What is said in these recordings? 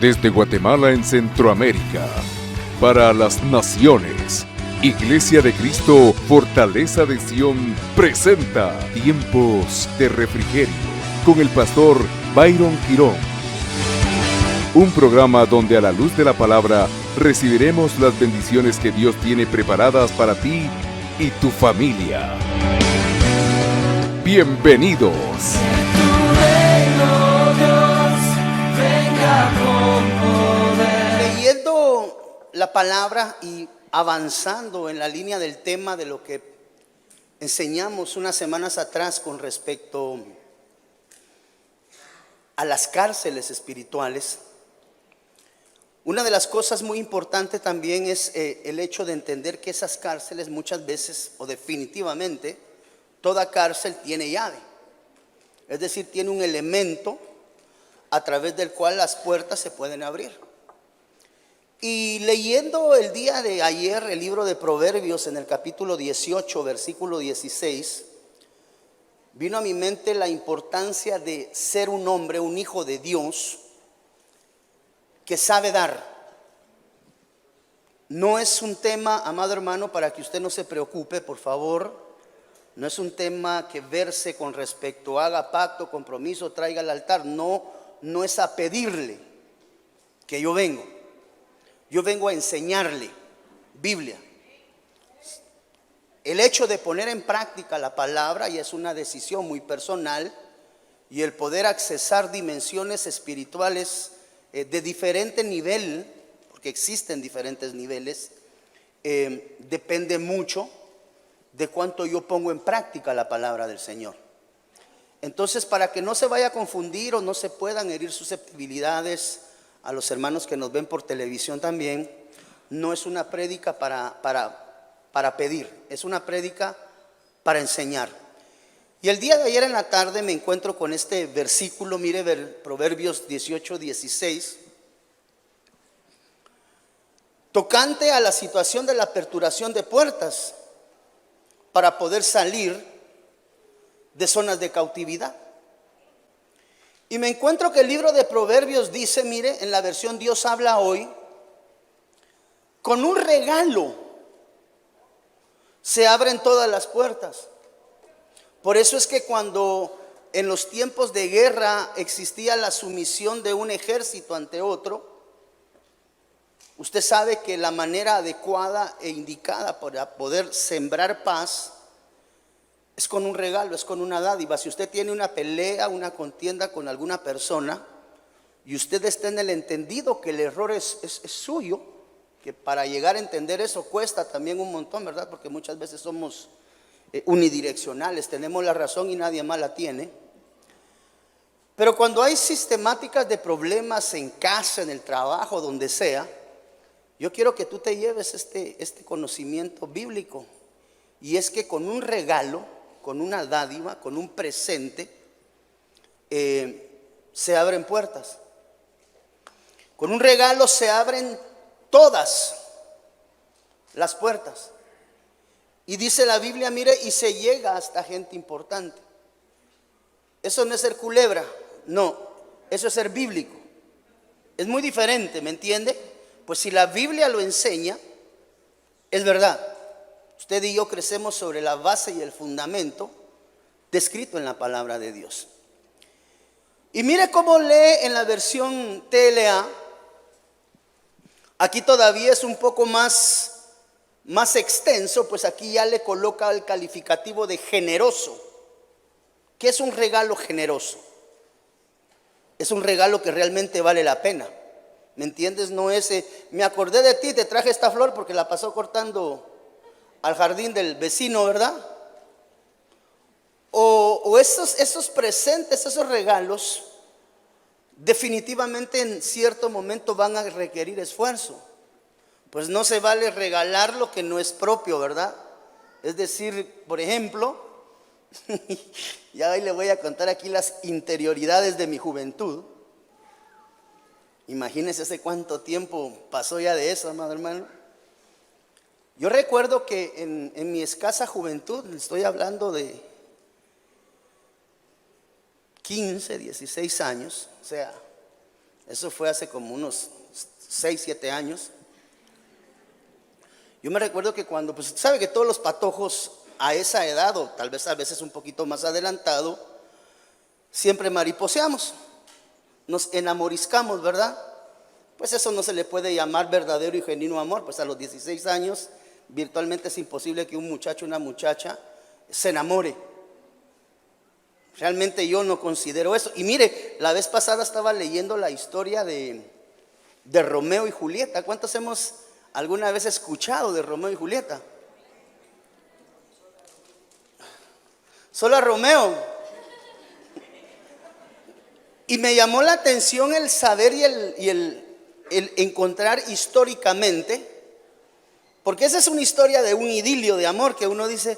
Desde Guatemala en Centroamérica, para las naciones, Iglesia de Cristo, Fortaleza de Sion, presenta Tiempos de Refrigerio con el pastor Byron Girón. Un programa donde a la luz de la palabra recibiremos las bendiciones que Dios tiene preparadas para ti y tu familia. Bienvenidos. Leyendo la palabra y avanzando en la línea del tema de lo que enseñamos unas semanas atrás con respecto a las cárceles espirituales, una de las cosas muy importantes también es el hecho de entender que esas cárceles muchas veces, o definitivamente, toda cárcel tiene llave. Es decir, tiene un elemento a través del cual las puertas se pueden abrir. Y leyendo el día de ayer el libro de Proverbios en el capítulo 18, versículo 16, vino a mi mente la importancia de ser un hombre, un hijo de Dios, que sabe dar. No es un tema, amado hermano, para que usted no se preocupe, por favor. No es un tema que verse con respecto, haga pacto, compromiso, traiga al altar. No es a pedirle que yo vengo. Yo vengo a enseñarle Biblia. El hecho de poner en práctica la palabra ya es una decisión muy personal, y el poder accesar dimensiones espirituales de diferente nivel, porque existen diferentes niveles, depende mucho de cuánto yo pongo en práctica la palabra del Señor. Entonces, para que no se vaya a confundir o no se puedan herir susceptibilidades a los hermanos que nos ven por televisión también, no es una prédica para pedir, es una prédica para enseñar. Y el día de ayer en la tarde me encuentro con este versículo, mire, Proverbios 18, 16, tocante a la situación de la aperturación de puertas para poder salir de zonas de cautividad. Y me encuentro que el libro de Proverbios dice, mire, en la versión Dios habla hoy, con un regalo se abren todas las puertas. Por eso es que cuando en los tiempos de guerra existía la sumisión de un ejército ante otro, usted sabe que la manera adecuada e indicada para poder sembrar paz es con un regalo, es con una dádiva. Si usted tiene una pelea, una contienda con alguna persona y usted está en el entendido que el error es suyo, que para llegar a entender eso cuesta también un montón, ¿verdad? Porque muchas veces somos unidireccionales, tenemos la razón y nadie más la tiene. Pero cuando hay sistemáticas de problemas en casa, en el trabajo, donde sea, yo quiero que tú te lleves este conocimiento bíblico. Y es que con un regalo, con una dádiva, con un presente, se abren puertas. Con un regalo se abren todas las puertas. Y dice la Biblia, mire, y se llega hasta gente importante. Eso no es ser culebra, no, eso es ser bíblico. Es muy diferente, ¿me entiende? Pues si la Biblia lo enseña, es verdad. Usted y yo crecemos sobre la base y el fundamento descrito en la palabra de Dios. Y mire cómo lee en la versión TLA. Aquí todavía es un poco más extenso, pues aquí ya le coloca el calificativo de generoso. ¿Qué es un regalo generoso? Es un regalo que realmente vale la pena. ¿Me entiendes? No es, me acordé de ti, te traje esta flor porque la pasó cortando al jardín del vecino, ¿verdad? O esos presentes, esos regalos, definitivamente en cierto momento van a requerir esfuerzo. Pues no se vale regalar lo que no es propio, ¿verdad? Es decir, por ejemplo, ya hoy le voy a contar aquí las interioridades de mi juventud. Imagínense hace cuánto tiempo pasó ya de eso, amado hermano. Yo recuerdo que en mi escasa juventud, estoy hablando de 15, 16 años, o sea, Eso fue hace como unos 6, 7 años. Yo me recuerdo que cuando, pues sabe que todos los patojos a esa edad, o tal vez a veces un poquito más adelantado, siempre mariposeamos, nos enamoriscamos, ¿verdad? Pues eso no se le puede llamar verdadero y genuino amor. Pues a los 16 años virtualmente es imposible que un muchacho o una muchacha se enamore. Realmente yo no considero eso. Y mire, la vez pasada estaba leyendo la historia de Romeo y Julieta. ¿Cuántos hemos alguna vez escuchado de Romeo y Julieta? Solo a Romeo. Y me llamó la atención el saber y el encontrar históricamente, porque esa es una historia de un idilio de amor que uno dice,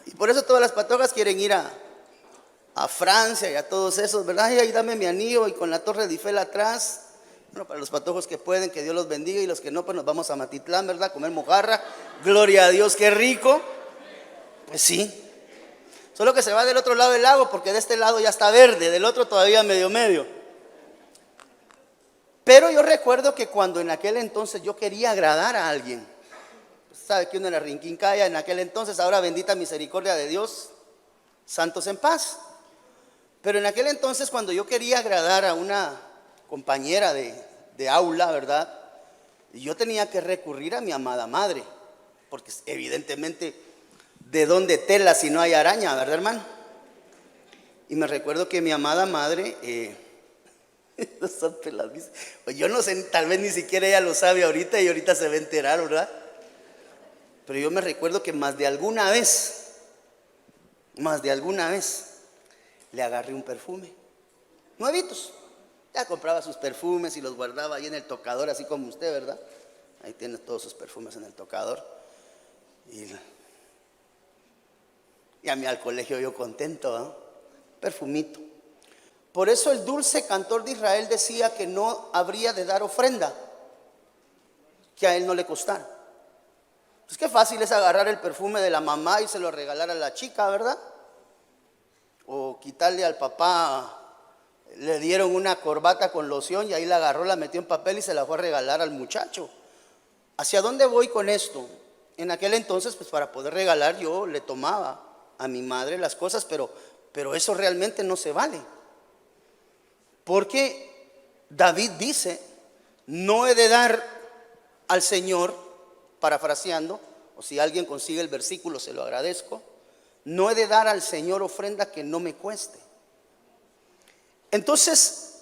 y por eso todas las patojas quieren ir a Francia y a todos esos, ¿verdad? Ay, ahí dame mi anillo y con la Torre de Eiffel atrás. Bueno, para los patojos que pueden, que Dios los bendiga, y los que no, pues nos vamos a Matitlán, ¿verdad? A comer mojarra. Gloria a Dios, qué rico. Pues sí. Solo que se va del otro lado del lago, porque de este lado ya está verde, del otro todavía medio. Pero yo recuerdo que cuando en aquel entonces yo quería agradar a alguien, sabe que uno era rinquincaya en aquel entonces, ahora bendita misericordia de Dios, santos en paz. Pero en aquel entonces cuando yo quería agradar a una compañera de aula, ¿verdad? Yo tenía que recurrir a mi amada madre, porque evidentemente, ¿de dónde tela si no hay araña, verdad, hermano? Y me recuerdo que mi amada madre, yo no sé, tal vez ni siquiera ella lo sabe ahorita y ahorita se va a enterar, ¿verdad? Pero yo me recuerdo que más de alguna vez le agarré un perfume, nuevitos. Ya compraba sus perfumes y los guardaba ahí en el tocador, así como usted, ¿verdad? Ahí tiene todos sus perfumes en el tocador. Y a mí al colegio yo contento, ¿eh? Perfumito. Por eso el dulce cantor de Israel decía que no habría de dar ofrenda que a él no le costara. Pues qué fácil es agarrar el perfume de la mamá y se lo regalar a la chica, ¿verdad? O quitarle al papá, le dieron una corbata con loción y ahí la agarró, la metió en papel y se la fue a regalar al muchacho. ¿Hacia dónde voy con esto? En aquel entonces, pues para poder regalar yo le tomaba a mi madre las cosas, pero eso realmente no se vale. Porque David dice, no he de dar al Señor, parafraseando, o si alguien consigue el versículo se lo agradezco, no he de dar al Señor ofrenda que no me cueste. Entonces,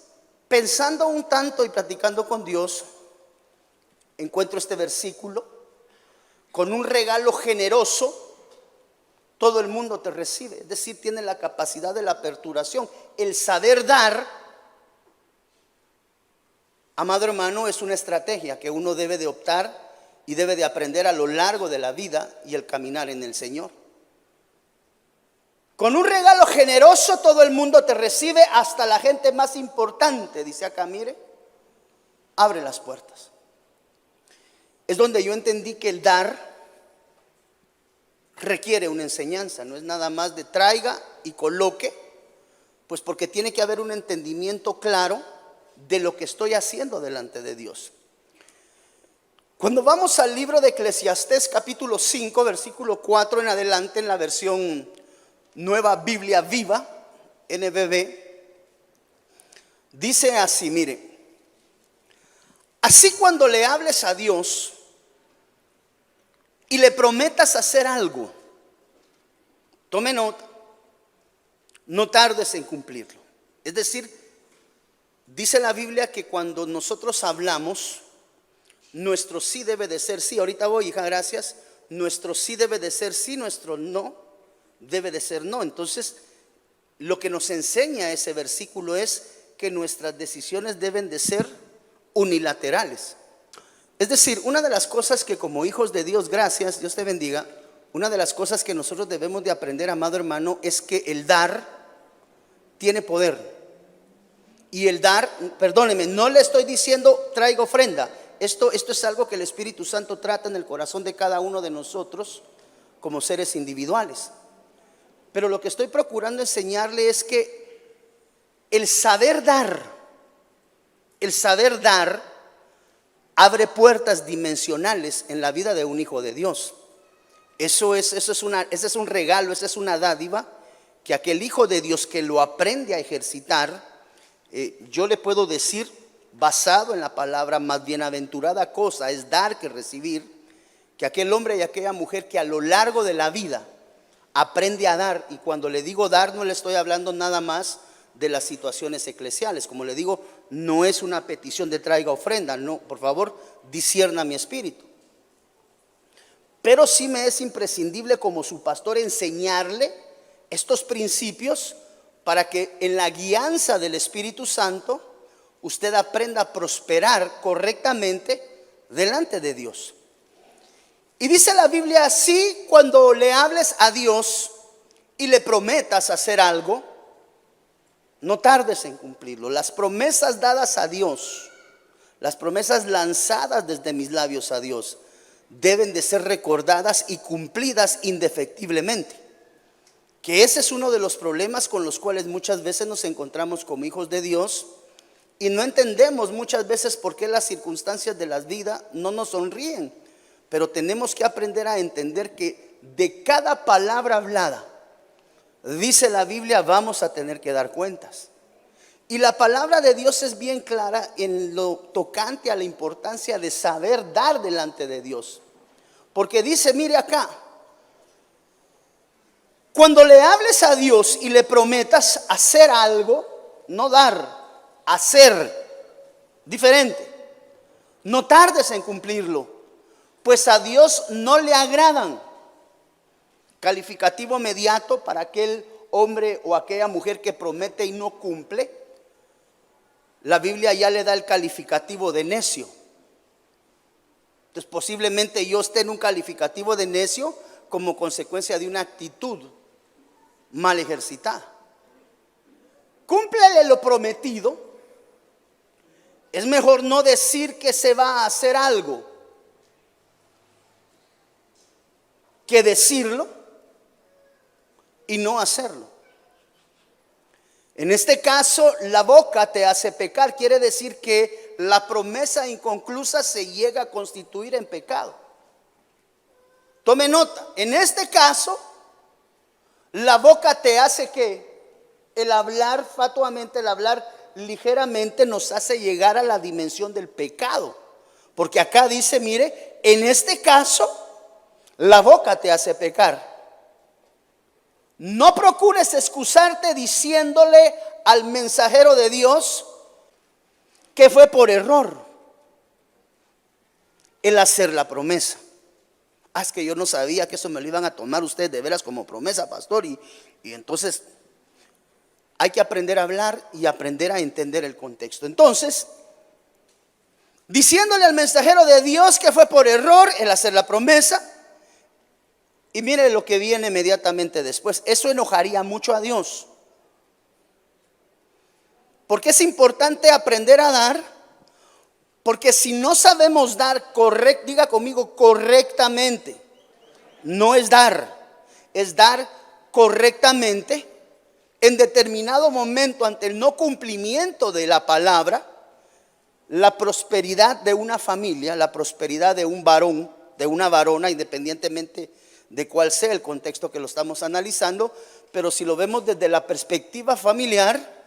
pensando un tanto y platicando con Dios, encuentro este versículo, con un regalo generoso, todo el mundo te recibe, es decir, tiene la capacidad de la aperturación. El saber dar, amado hermano, es una estrategia que uno debe de optar y debe de aprender a lo largo de la vida y el caminar en el Señor. Con un regalo generoso todo el mundo te recibe, hasta la gente más importante, dice acá, mire, abre las puertas. Es donde yo entendí que el dar requiere una enseñanza, no es nada más de traiga y coloque, pues porque tiene que haber un entendimiento claro de lo que estoy haciendo delante de Dios. Cuando vamos al libro de Eclesiastés capítulo 5 versículo 4 en adelante, en la versión Nueva Biblia Viva, NBV, dice así, mire, así cuando le hables a Dios y le prometas hacer algo, tome nota, no tardes en cumplirlo. Es decir, dice la Biblia que cuando nosotros hablamos, nuestro sí debe de ser sí. Ahorita voy, hija, gracias. Nuestro sí debe de ser sí, nuestro no debe de ser no. Entonces, lo que nos enseña ese versículo es que nuestras decisiones deben de ser unilaterales. Es decir, una de las cosas que como hijos de Dios, gracias, Dios te bendiga, una de las cosas que nosotros debemos de aprender, amado hermano, es que el dar tiene poder. Y el dar, perdóneme, no le estoy diciendo traiga ofrenda. Esto es algo que el Espíritu Santo trata en el corazón de cada uno de nosotros como seres individuales. Pero lo que estoy procurando enseñarle es que el saber dar El saber dar abre puertas dimensionales en la vida de un hijo de Dios. Ese es un regalo, esa es una dádiva que aquel hijo de Dios que lo aprende a ejercitar, yo le puedo decir, basado en la palabra, más bienaventurada cosa es dar que recibir, que aquel hombre y aquella mujer que a lo largo de la vida aprende a dar. Y cuando le digo dar, no le estoy hablando nada más de las situaciones eclesiales. Como le digo, no es una petición de traiga ofrenda, no, por favor, discierna mi espíritu. Pero sí me es imprescindible como su pastor enseñarle estos principios para que en la guianza del Espíritu Santo usted aprenda a prosperar correctamente delante de Dios. Y dice la Biblia así: cuando le hables a Dios y le prometas hacer algo, no tardes en cumplirlo. Las promesas dadas a Dios, las promesas lanzadas desde mis labios a Dios, deben de ser recordadas y cumplidas indefectiblemente. Que ese es uno de los problemas con los cuales muchas veces nos encontramos como hijos de Dios y no entendemos muchas veces por qué las circunstancias de la vida no nos sonríen. Pero tenemos que aprender a entender que de cada palabra hablada, dice la Biblia, vamos a tener que dar cuentas. Y la palabra de Dios es bien clara en lo tocante a la importancia de saber dar delante de Dios. Porque dice, mire acá, cuando le hables a Dios y le prometas hacer algo, no dar, hacer, diferente. No tardes en cumplirlo, pues a Dios no le agradan. Calificativo inmediato para aquel hombre o aquella mujer que promete y no cumple. La Biblia ya le da el calificativo de necio. Entonces posiblemente yo esté en un calificativo de necio como consecuencia de una actitud mal ejercitada. Cúmplele lo prometido. Es mejor no decir que se va a hacer algo que decirlo y no hacerlo. En este caso, la boca te hace pecar. Quiere decir que la promesa inconclusa se llega a constituir en pecado. Tome nota, en este caso, la boca te hace que el hablar fatuamente, el hablar ligeramente nos hace llegar a la dimensión del pecado. Porque acá dice, mire, en este caso, la boca te hace pecar. No procures excusarte diciéndole al mensajero de Dios que fue por error el hacer la promesa. Es que yo no sabía que eso me lo iban a tomar ustedes de veras como promesa, pastor. Y entonces hay que aprender a hablar y aprender a entender el contexto. Entonces, diciéndole al mensajero de Dios que fue por error el hacer la promesa. Y mire lo que viene inmediatamente después. Eso enojaría mucho a Dios. Porque es importante aprender a dar. Porque si no sabemos dar diga conmigo correctamente. No es dar, es dar correctamente. En determinado momento, ante el no cumplimiento de la palabra, la prosperidad de una familia, la prosperidad de un varón, de una varona, independientemente de cuál sea el contexto que lo estamos analizando, pero si lo vemos desde la perspectiva familiar,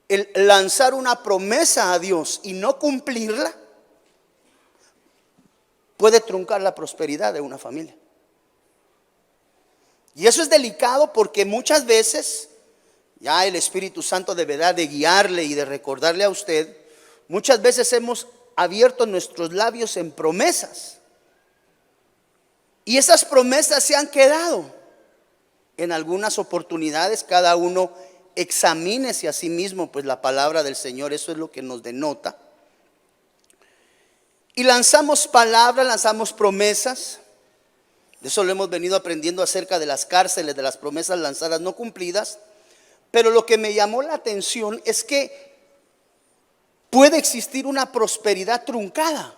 el lanzar una promesa a Dios y no cumplirla puede truncar la prosperidad de una familia. Y eso es delicado porque muchas veces, ya el Espíritu Santo deberá de guiarle y de recordarle a usted, muchas veces hemos abierto nuestros labios en promesas. Y esas promesas se han quedado. En algunas oportunidades cada uno examínese a sí mismo, pues la palabra del Señor, eso es lo que nos denota. Y lanzamos palabras, lanzamos promesas. De eso lo hemos venido aprendiendo acerca de las cárceles, de las promesas lanzadas no cumplidas. Pero lo que me llamó la atención es que puede existir una prosperidad truncada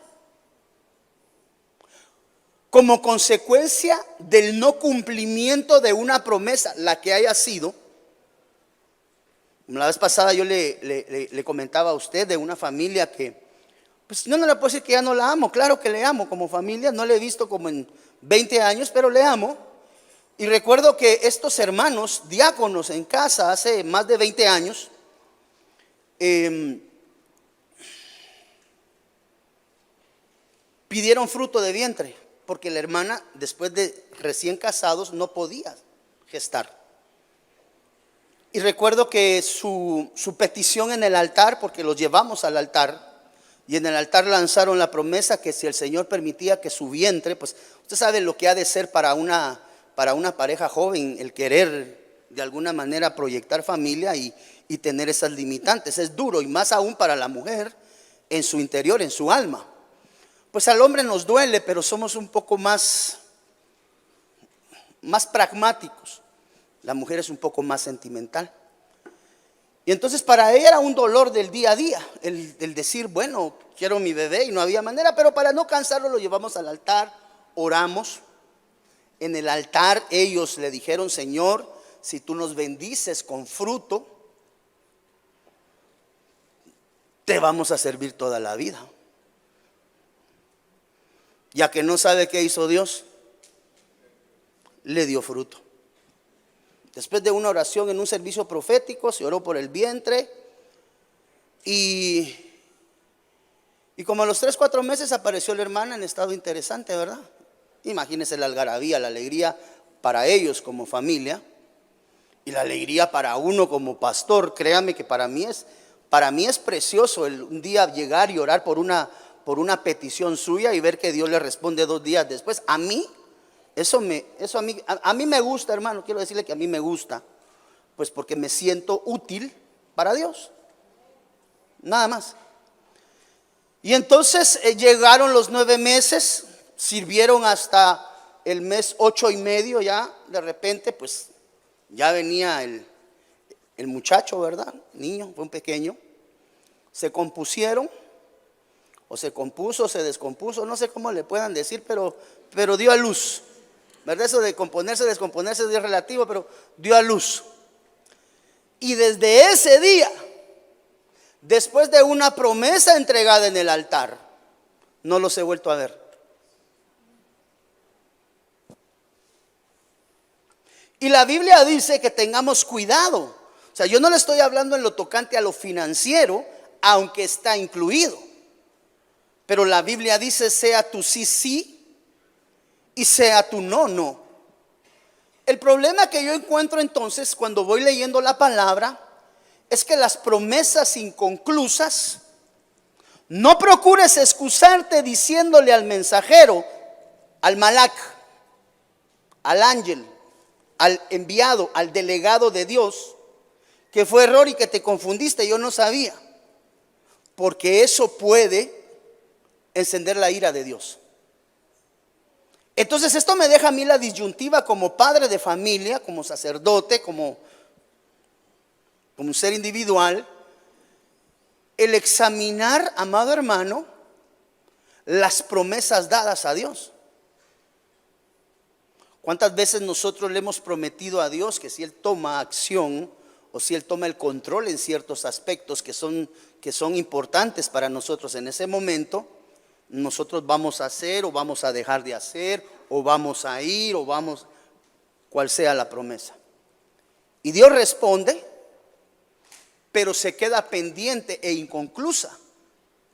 como consecuencia del no cumplimiento de una promesa, la que haya sido, La vez pasada yo le comentaba a usted de una familia que, pues yo no le puedo decir que ya no la amo. Claro que le amo como familia, no le he visto como en 20 años, pero le amo. Y recuerdo que estos hermanos diáconos en casa hace más de 20 años, pidieron fruto de vientre, porque la hermana, después de recién casados, no podía gestar. Y recuerdo que su petición en el altar, porque los llevamos al altar, y en el altar lanzaron la promesa que si el Señor permitía que su vientre, pues usted sabe lo que ha de ser para una pareja joven, el querer de alguna manera proyectar familia y tener esas limitantes. Es duro, y más aún para la mujer en su interior, en su alma. Pues al hombre nos duele, pero somos un poco más pragmáticos. La mujer es un poco más sentimental. Y entonces para ella era un dolor del día a día, el decir, bueno, quiero mi bebé, y no había manera. Pero para no cansarlo lo llevamos al altar, oramos. En el altar ellos le dijeron: Señor, si tú nos bendices con fruto, te vamos a servir toda la vida. Ya que no sabe qué hizo Dios, le dio fruto. Después de una oración en un servicio profético, se oró por el vientre. Y como a los 3, 4 meses apareció la hermana en estado interesante, ¿verdad? Imagínense la algarabía, la alegría para ellos como familia, y la alegría para uno como pastor. Créame que para mí es precioso un día llegar y orar por una petición suya y ver que Dios le responde 2 días después. A mí me gusta, hermano. Quiero decirle que a mí me gusta, pues porque me siento útil para Dios, nada más. Y entonces llegaron los 9 meses, sirvieron hasta el mes 8 y medio. Ya de repente pues ya venía el muchacho, ¿verdad? Niño, fue un pequeño. Se compusieron, o se compuso, se descompuso, no sé cómo le puedan decir, pero dio a luz, ¿verdad? Eso de componerse, descomponerse es relativo, pero dio a luz. Y desde ese día, después de una promesa entregada en el altar, no los he vuelto a ver. Y la Biblia dice que tengamos cuidado. O sea, yo no le estoy hablando en lo tocante a lo financiero, aunque está incluido. Pero la Biblia dice: sea tu sí, sí, y sea tu no, no. El problema que yo encuentro entonces cuando voy leyendo la palabra es que las promesas inconclusas, no procures excusarte diciéndole al mensajero, al malak, al ángel, al enviado, al delegado de Dios, que fue error y que te confundiste, yo no sabía. Porque eso puede encender la ira de Dios. Entonces esto me deja a mí la disyuntiva como padre de familia, como sacerdote, como un ser individual, el examinar, amado hermano, las promesas dadas a Dios. ¿Cuántas veces nosotros le hemos prometido a Dios que si Él toma acción, o si Él toma el control en ciertos aspectos que son importantes para nosotros en ese momento, nosotros vamos a hacer o vamos a dejar de hacer, o vamos a ir o vamos, cual sea la promesa? Y Dios responde, pero se queda pendiente e inconclusa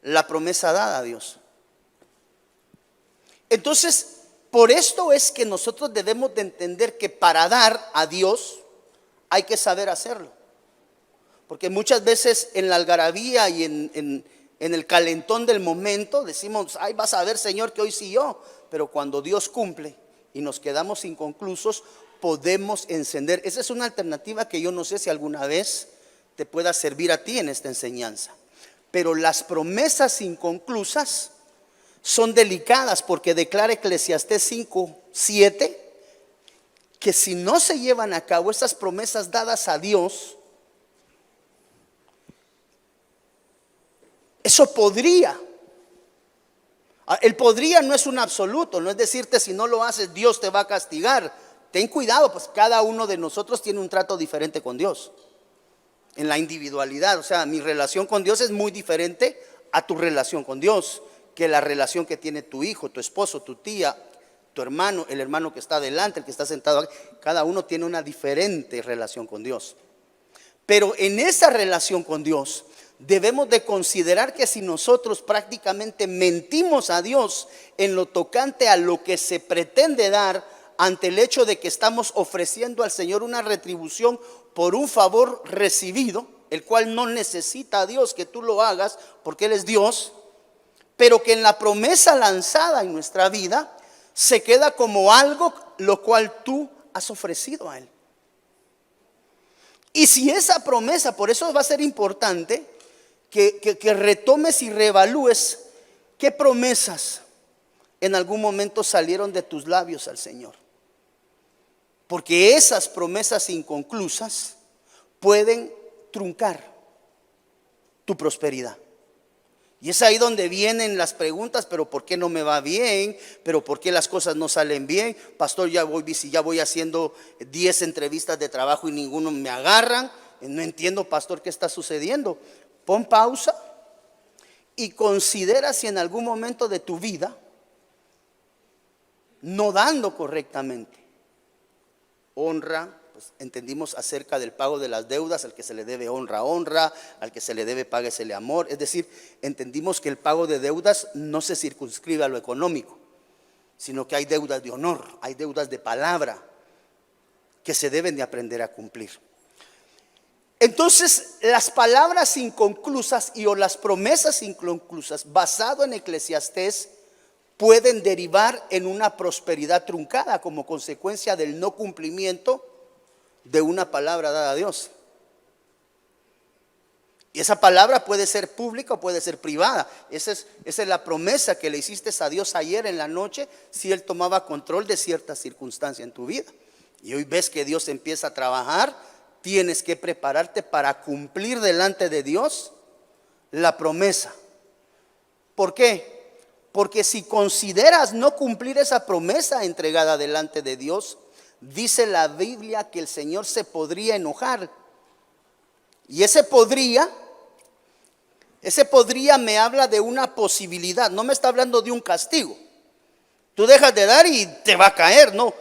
la promesa dada a Dios. Entonces, por esto es que nosotros debemos de entender que para dar a Dios hay que saber hacerlo. Porque muchas veces en la algarabía y en el calentón del momento decimos: ay, vas a ver, Señor, que hoy sí yo. Pero cuando Dios cumple y nos quedamos inconclusos, podemos encender. Esa es una alternativa que yo no sé si alguna vez te pueda servir a ti en esta enseñanza. Pero las promesas inconclusas son delicadas, porque declara Eclesiastés 5:7 que si no se llevan a cabo estas promesas dadas a Dios, eso podría. El podría no es un absoluto, no es decirte si no lo haces Dios te va a castigar. Ten cuidado, pues cada uno de nosotros tiene un trato diferente con Dios. en la individualidad. O sea, mi relación con Dios es muy diferente a tu relación con Dios, que la relación que tiene tu hijo, tu esposo, tu tía, tu hermano, el hermano que está adelante, el que está sentado aquí. Cada uno tiene una diferente relación con Dios. Pero en esa relación con Dios debemos de considerar que si nosotros prácticamente mentimos a Dios en lo tocante a lo que se pretende dar, ante el hecho de que estamos ofreciendo al Señor una retribución por un favor recibido, el cual no necesita a Dios que tú lo hagas porque Él es Dios, pero que en la promesa lanzada en nuestra vida se queda como algo lo cual tú has ofrecido a Él. Y si esa promesa, por eso va a ser importante que retomes y reevalúes qué promesas en algún momento salieron de tus labios al Señor. Porque esas promesas inconclusas pueden truncar tu prosperidad. Y es ahí donde vienen las preguntas: pero ¿por qué no me va bien? ¿Pero por qué las cosas no salen bien? Pastor, ya voy haciendo 10 entrevistas de trabajo y ninguno me agarran. No entiendo, pastor, ¿qué está sucediendo? Pon pausa y considera si en algún momento de tu vida, no dando correctamente honra, pues entendimos acerca del pago de las deudas: al que se le debe honra, honra; al que se le debe, páguesele amor. Es decir, entendimos que el pago de deudas no se circunscribe a lo económico, sino que hay deudas de honor, hay deudas de palabra que se deben de aprender a cumplir. Entonces, las palabras inconclusas o las promesas inconclusas, basado en Eclesiastés, pueden derivar en una prosperidad truncada como consecuencia del no cumplimiento de una palabra dada a Dios. Y esa palabra puede ser pública o puede ser privada. Esa es la promesa que le hiciste a Dios ayer en la noche, si Él tomaba control de cierta circunstancia en tu vida. Y hoy ves que Dios empieza a trabajar. Tienes que prepararte para cumplir delante de Dios la promesa. ¿Por qué? Porque si consideras no cumplir esa promesa entregada delante de Dios, dice la Biblia que el Señor se podría enojar. Y ese podría me habla de una posibilidad. No me está hablando de un castigo. Tú dejas de dar y te va a caer. No,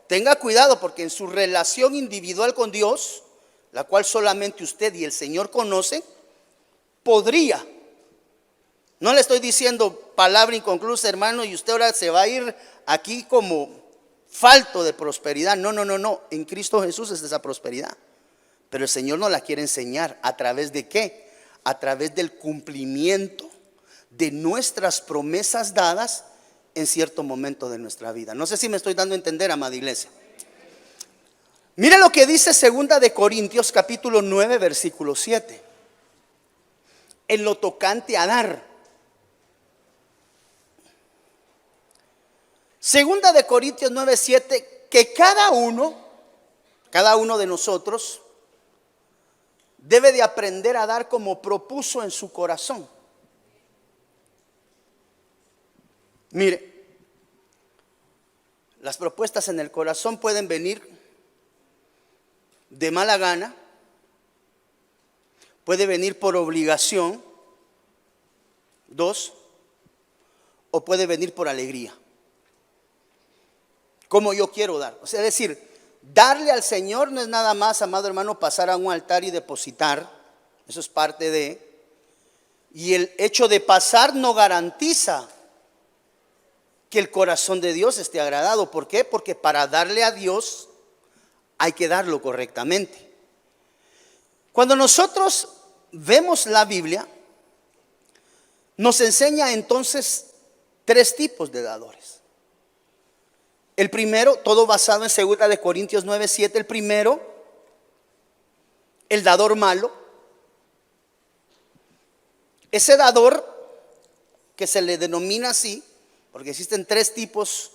tenga cuidado, porque en su relación individual con Dios, la cual solamente usted y el Señor conocen, podría. No le estoy diciendo palabra inconclusa, hermano, y usted ahora se va a ir aquí como falto de prosperidad. No. En Cristo Jesús es esa prosperidad. Pero el Señor nos la quiere enseñar. ¿A través de qué? A través del cumplimiento de nuestras promesas dadas en cierto momento de nuestra vida. No sé si me estoy dando a entender, amada iglesia. Mira lo que dice 2 de Corintios capítulo 9 versículo 7. En lo tocante a dar. 2 de Corintios 9, 7, que cada uno de nosotros debe de aprender a dar como propuso en su corazón. Mire, las propuestas en el corazón pueden venir de mala gana, puede venir por obligación, 2, o puede venir por alegría. Como yo quiero dar. O sea, es decir, darle al Señor no es nada más, amado hermano, pasar a un altar y depositar. Eso es parte de. Y el hecho de pasar no garantiza que el corazón de Dios esté agradado. ¿Por qué? Porque para darle a Dios hay que darlo correctamente. Cuando nosotros vemos la Biblia, nos enseña entonces 3 tipos de dadores. El primero, todo basado en 2 de Corintios 9, 7. El primero, el dador malo. Ese dador, que se le denomina así, porque existen 3 tipos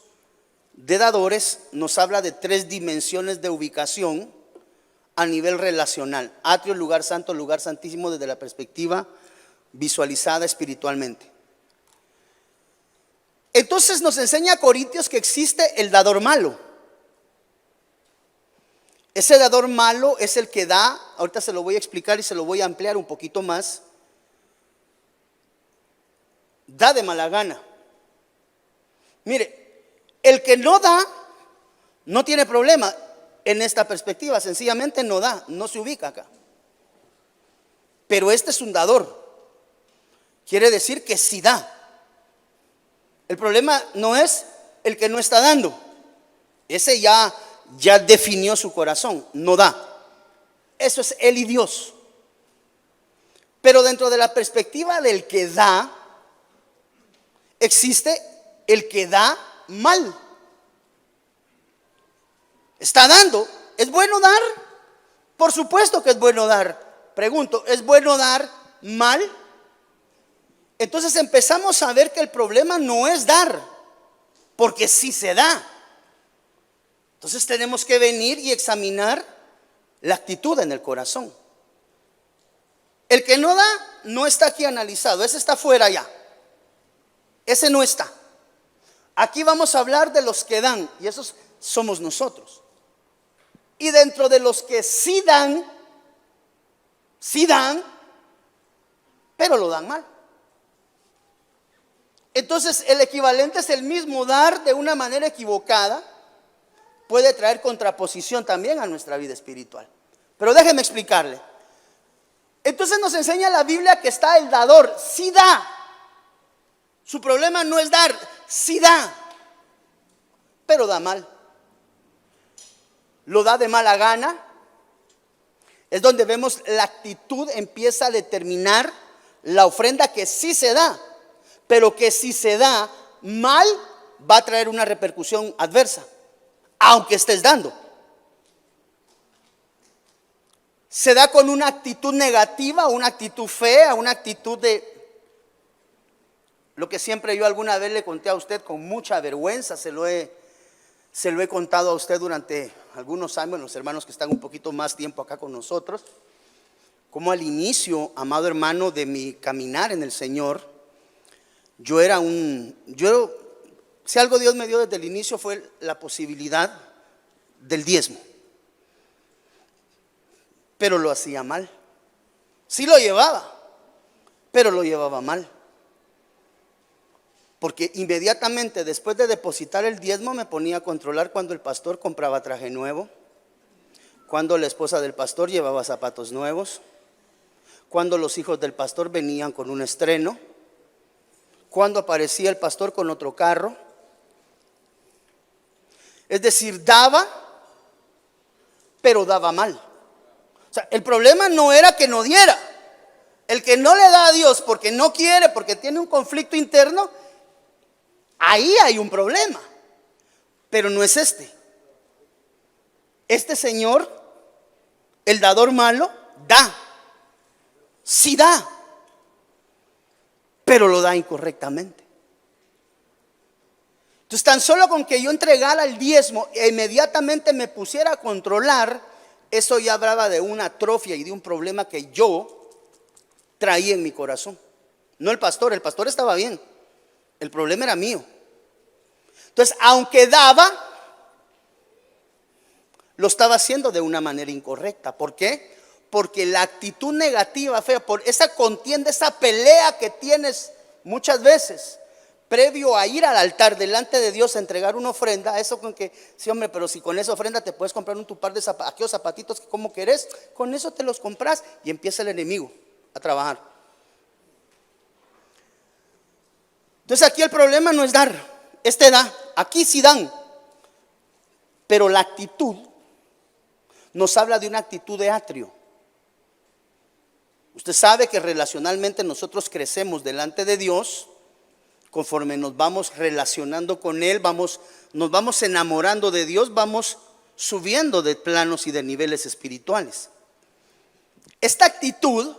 de dadores, nos habla de 3 dimensiones de ubicación a nivel relacional: atrio, lugar santo, lugar santísimo, desde la perspectiva visualizada espiritualmente. Entonces nos enseña Corintios que existe el dador malo. Ese dador malo es el que da, ahorita se lo voy a explicar y se lo voy a ampliar un poquito más. Da de mala gana. Mire, el que no da no tiene problema en esta perspectiva, sencillamente no da, no se ubica acá. Pero este es un dador, quiere decir que sí da. El problema no es el que no está dando, ese ya definió su corazón, no da. Eso es él y Dios. Pero dentro de la perspectiva del que da, existe el que da mal. Está dando. ¿Es bueno dar? Por supuesto que es bueno dar. Pregunto, ¿es bueno dar mal? Entonces empezamos a ver que el problema no es dar, porque sí se da. Entonces tenemos que venir y examinar la actitud en el corazón. El que no da no está aquí analizado, ese está fuera ya. Ese no está. Aquí vamos a hablar de los que dan, y esos somos nosotros. Y dentro de los que sí dan, pero lo dan mal. Entonces el equivalente es el mismo. Dar de una manera equivocada puede traer contraposición también a nuestra vida espiritual. Pero déjeme explicarle. Entonces nos enseña la Biblia que está el dador, sí da. Su problema no es dar, sí da, pero da mal. Lo da de mala gana. Es donde vemos la actitud empieza a determinar la ofrenda que sí se da, pero que si se da mal va a traer una repercusión adversa, aunque estés dando. Se da con una actitud negativa, una actitud fea, una actitud de lo que siempre yo alguna vez le conté a usted con mucha vergüenza, se lo he contado a usted durante algunos años, los hermanos que están un poquito más tiempo acá con nosotros, como al inicio, amado hermano, de mi caminar en el Señor, si algo Dios me dio desde el inicio fue la posibilidad del diezmo, pero lo hacía mal. Sí lo llevaba, pero lo llevaba mal. Porque inmediatamente después de depositar el diezmo me ponía a controlar cuando el pastor compraba traje nuevo, cuando la esposa del pastor llevaba zapatos nuevos, cuando los hijos del pastor venían con un estreno, cuando aparecía el pastor con otro carro. Es decir, daba, pero daba mal. O sea, el problema no era que no diera. El que no le da a Dios porque no quiere, porque tiene un conflicto interno, ahí hay un problema, pero no es este. Este señor, el dador malo, da, sí da, pero lo da incorrectamente. Entonces tan solo con que yo entregara el diezmo e inmediatamente me pusiera a controlar, eso ya hablaba de una atrofia y de un problema que yo traía en mi corazón. No el pastor estaba bien. El problema era mío. Entonces, aunque daba, lo estaba haciendo de una manera incorrecta. ¿Por qué? Porque la actitud negativa, fea, por esa contienda, esa pelea que tienes muchas veces, previo a ir al altar delante de Dios a entregar una ofrenda, eso con que, sí hombre, pero si con esa ofrenda te puedes comprar un tu par de aquellos zapatitos que como querés, con eso te los compras y empieza el enemigo a trabajar. Entonces aquí el problema no es dar, este da, aquí sí dan, pero la actitud nos habla de una actitud de atrio. Usted sabe que relacionalmente nosotros crecemos delante de Dios, conforme nos vamos relacionando con Él, nos vamos enamorando de Dios, vamos subiendo de planos y de niveles espirituales. Esta actitud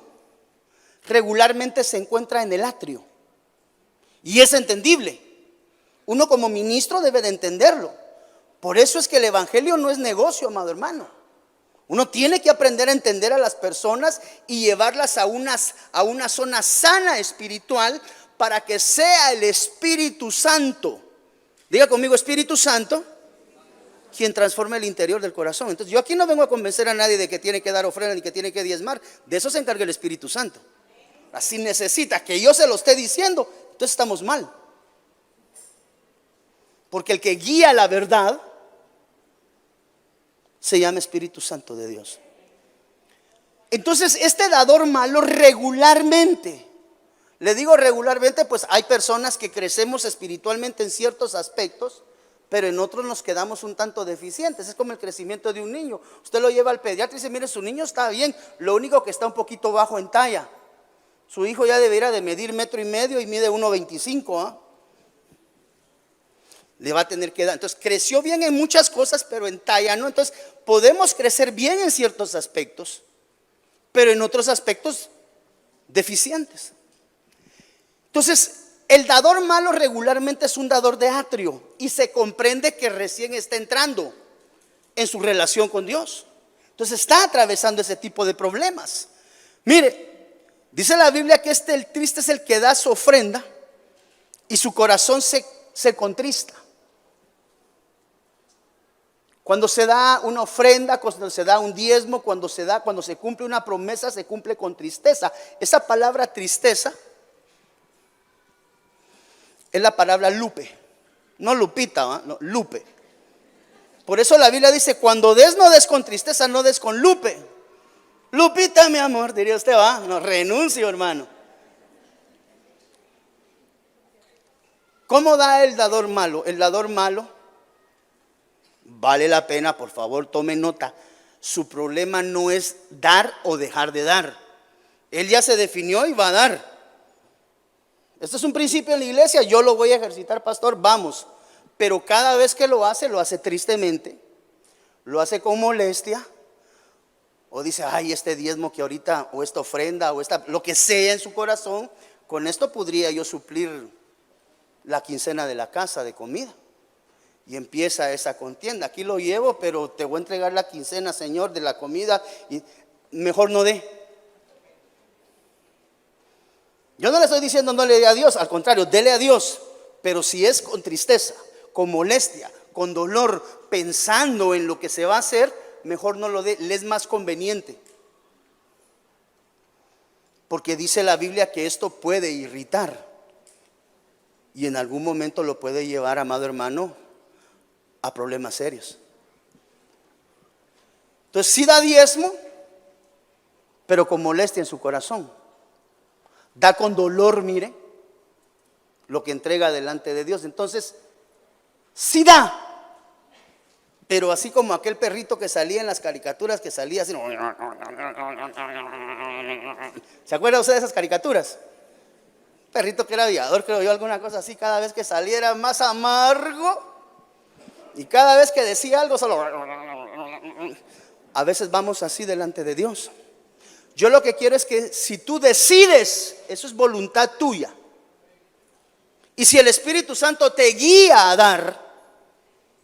regularmente se encuentra en el atrio. Y es entendible. Uno como ministro debe de entenderlo. Por eso es que el evangelio no es negocio, amado hermano. Uno tiene que aprender a entender a las personas y llevarlas a una zona sana espiritual para que sea el Espíritu Santo. Diga conmigo, Espíritu Santo, quien transforma el interior del corazón. Entonces yo aquí no vengo a convencer a nadie de que tiene que dar ofrenda ni que tiene que diezmar. De eso se encarga el Espíritu Santo. Así necesita que yo se lo esté diciendo, entonces estamos mal. Porque el que guía la verdad se llama Espíritu Santo de Dios. Entonces este dador malo regularmente, le digo regularmente, pues hay personas que crecemos espiritualmente en ciertos aspectos, pero en otros nos quedamos un tanto deficientes. Es como el crecimiento de un niño. Usted lo lleva al pediatra y dice, mire, su niño está bien, lo único que está un poquito bajo en talla. Su hijo ya debería de medir 1,5 metros y mide 1,25, ¿eh? Le va a tener que dar. Entonces creció bien en muchas cosas, pero en talla no. Entonces podemos crecer bien en ciertos aspectos, pero en otros aspectos deficientes. Entonces el dador malo regularmente es un dador de atrio y se comprende que recién está entrando en su relación con Dios. Entonces está atravesando ese tipo de problemas. Mire, dice la Biblia que el triste es el que da su ofrenda y su corazón se contrista. Cuando se da una ofrenda, cuando se da un diezmo, cuando se cumple una promesa, se cumple con tristeza. Esa palabra tristeza es la palabra lupe, no lupita, ¿eh? No, lupe. Por eso la Biblia dice, cuando des, no des con tristeza, no des con lupe. Lupita, mi amor, diría usted, va, no renuncio, hermano. ¿Cómo da el dador malo? El dador malo, vale la pena, por favor, tome nota. Su problema no es dar o dejar de dar. Él ya se definió y va a dar. Esto es un principio en la iglesia, yo lo voy a ejercitar, pastor, vamos. Pero cada vez que lo hace tristemente, lo hace con molestia, o dice, ay, este diezmo que ahorita, o esta ofrenda, o lo que sea en su corazón, con esto podría yo suplir la quincena de la casa de comida. Y empieza esa contienda, aquí lo llevo, pero te voy a entregar la quincena, Señor, de la comida, y mejor no dé. Yo no le estoy diciendo no le dé a Dios, al contrario, dele a Dios, pero si es con tristeza, con molestia, con dolor, pensando en lo que se va a hacer, mejor no lo dé, le es más conveniente. Porque dice la Biblia que esto puede irritar y en algún momento lo puede llevar, amado hermano, a problemas serios. Entonces sí da diezmo, pero con molestia en su corazón. Da con dolor, mire, lo que entrega delante de Dios. Entonces, sí da, pero así como aquel perrito que salía en las caricaturas, que salía así. ¿Se acuerda usted de esas caricaturas? Perrito que era aviador, creo yo, alguna cosa así. Cada vez que salía era más amargo. Y cada vez que decía algo solo. A veces vamos así delante de Dios. Yo lo que quiero es que si tú decides, eso es voluntad tuya. Y si el Espíritu Santo te guía a dar,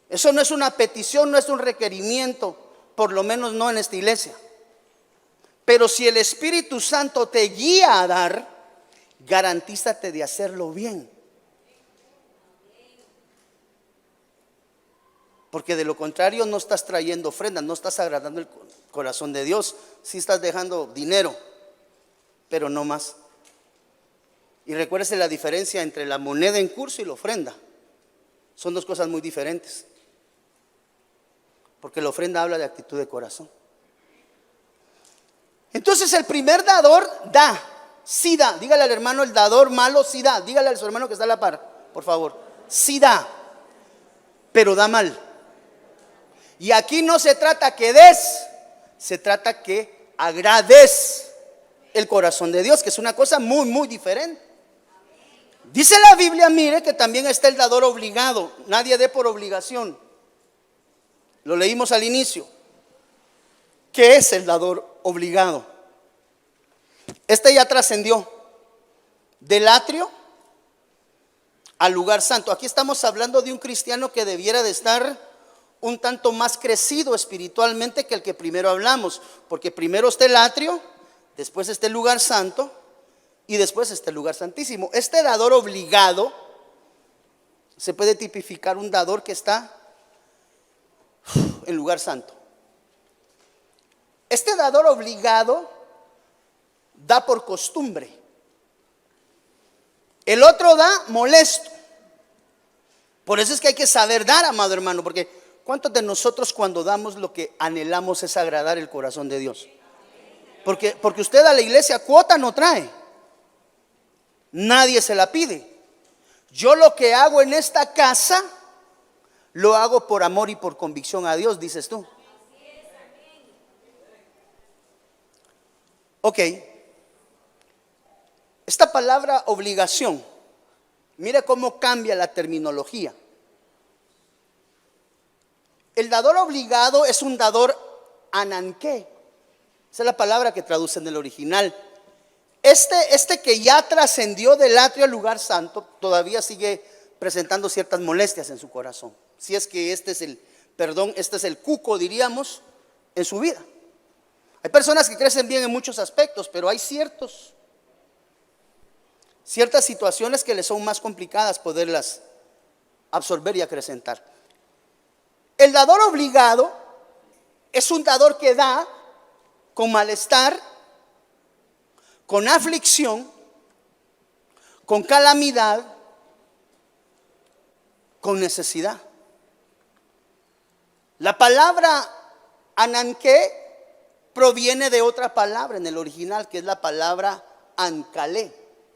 eso no es una petición, no es un requerimiento, por lo menos no en esta iglesia. Pero si el Espíritu Santo te guía a dar, garantízate de hacerlo bien. Porque de lo contrario no estás trayendo ofrendas, no estás agradando el corazón de Dios. Sí estás dejando dinero, pero no más. Y recuérdese la diferencia entre la moneda en curso y la ofrenda. Son dos cosas muy diferentes. Porque la ofrenda habla de actitud de corazón. Entonces el primer dador da, sí da. Dígale al hermano, el dador malo sí da. Dígale a su hermano que está a la par, por favor. Sí da, pero da mal. Y aquí no se trata que des, se trata que agrades el corazón de Dios, que es una cosa muy, muy diferente. Dice la Biblia, mire, que también está el dador obligado. Nadie dé por obligación. Lo leímos al inicio. ¿Qué es el dador obligado? Este ya trascendió del atrio al lugar santo. Aquí estamos hablando de un cristiano que debiera de estar un tanto más crecido espiritualmente que el que primero hablamos, porque primero está el atrio, después está el lugar santo y después está el lugar santísimo. Este dador obligado se puede tipificar un dador que está en lugar santo. Este dador obligado da por costumbre. El otro da molesto. Por eso es que hay que saber dar, amado hermano, porque ¿cuántos de nosotros cuando damos lo que anhelamos es agradar el corazón de Dios? Porque usted a la iglesia cuota no trae. Nadie se la pide. Yo lo que hago en esta casa lo hago por amor y por convicción a Dios, dices tú. Ok. Esta palabra obligación, mire cómo cambia la terminología. El dador obligado es un dador ananqué. Esa es la palabra que traduce en el original. Este que ya trascendió del atrio al lugar santo, todavía sigue presentando ciertas molestias en su corazón. Si es que este es el cuco, diríamos, en su vida. Hay personas que crecen bien en muchos aspectos, pero hay ciertas situaciones que les son más complicadas poderlas absorber y acrecentar. El dador obligado es un dador que da con malestar, con aflicción, con calamidad, con necesidad. La palabra ananqué proviene de otra palabra en el original, que es la palabra ancalé